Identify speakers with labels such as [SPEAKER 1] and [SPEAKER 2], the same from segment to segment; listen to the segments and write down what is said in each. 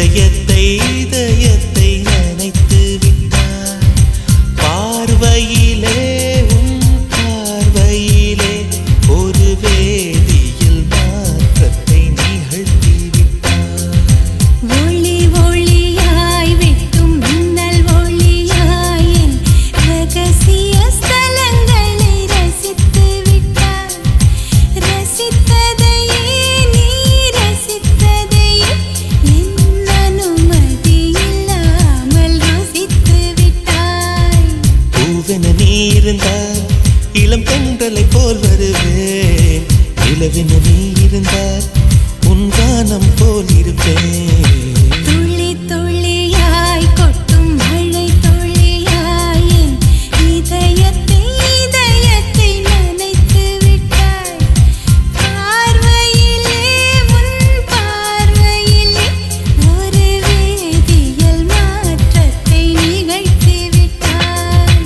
[SPEAKER 1] இதயத்தை இதயத்தை நினைத்து விட்டார் பார்வையிலே பார்வையிலே ஒரு வேதியில் மாற்றத்தை நிகழ்த்தி விட்டார்
[SPEAKER 2] ஒளி ஒளியாய் வெட்டும் மின்னல் ஒளியாய் ரகசிய ஸ்தலங்களை ரசித்து விட்டார் ரசித்ததையே நீ ரசித்ததையே என் அனுமதி இல்லாமல் ருசித்து விட்டாய்
[SPEAKER 1] பூவென நீ இருந்தால் இளம் பெண்களை போல் வருவேன் நிலவென நீ இருந்தால் உன் கானம் போல் இருப்பேன்
[SPEAKER 2] துளி துளியாய் கொட்டும் மழை துளியாய் இதயத்தை இதயத்தை நனைத்து விட்டாய் பார்வையிலே உன் பார்வையிலே ஒரு வேதியியல் மாற்றத்தை நிகழ்த்தி விட்டாய்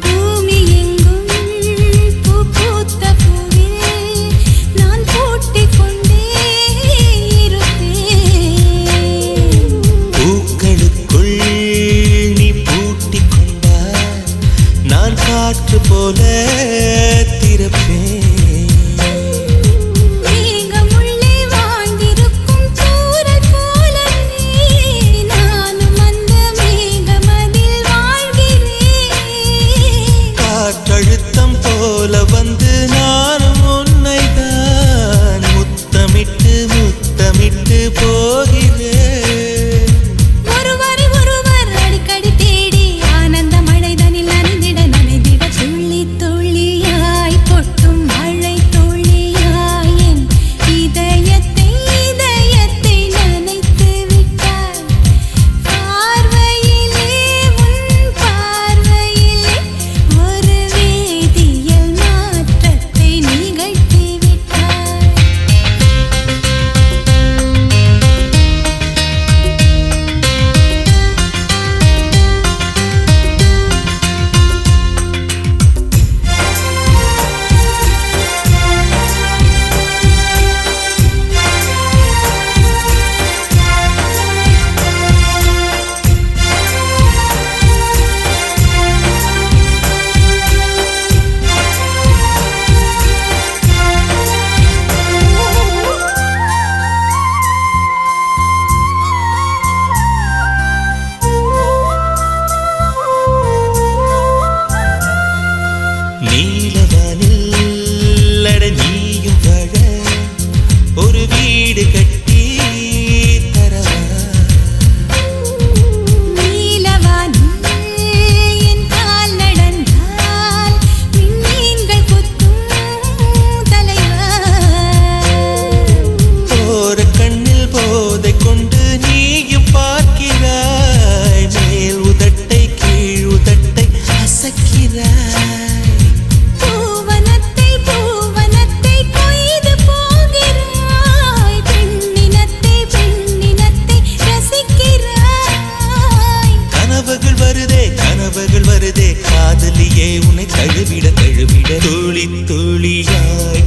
[SPEAKER 2] பூமி எங்கும் பூ பூத்த பூவில் நான் பூட்டிக் கொண்டே இருப்பேன்
[SPEAKER 1] பூக்களுக்குள் நீ பூட்டிக் கொண்டால் நான் காற்று போல திறப்பேன்
[SPEAKER 2] மேகமுள்ளே வாழ்ந்திருக்கும் தூறல் போலவே நானும் அந்த மேகமதில் வாழ்கிறேன்
[SPEAKER 1] காற்றழுத்தம் போல வந்து நானும் உன்னை தான் முத்தமிட்டு முத்தமிட்டு போகிறேன்
[SPEAKER 2] ஒருவரை ஒருவர் அடிக்கடி தேடி ஆனந்த மழைதனில் நனைந்திட நனைந்திட துளி துளியாய் கொட்டும் மழை துளியாய் என் இதயத்தை இதயத்தை நனைத்து விட்டாய் பார்வையிலே உன் பார்வையிலே ஒரு வேதியியல் மாற்றத்தை நிகழ்த்தி விட்டாய்
[SPEAKER 1] நீலவானில் அட நீயும் வாழ ஒரு வீடு கட்டி தரவா
[SPEAKER 2] நீலவானில் என் கால் நடந்தால் விண்மீன்கள் கொத்தும் தலைவா
[SPEAKER 1] போற கண்ணில் போதை கொண்டு நீயும் பார்க்கிறாய் மேல் உதட்டை கீழ் உதட்டை அசக்கிறாய்
[SPEAKER 2] பூவனத்தை பூவனத்தை கொய்து போகிறாய் பெண்ணினத்தை பெண்ணினத்தை ரசிக்கிறாய்
[SPEAKER 1] கனவுகள் வருதே காதலியே உன்னை தழுவிட தழுவிட துளி துளியாய்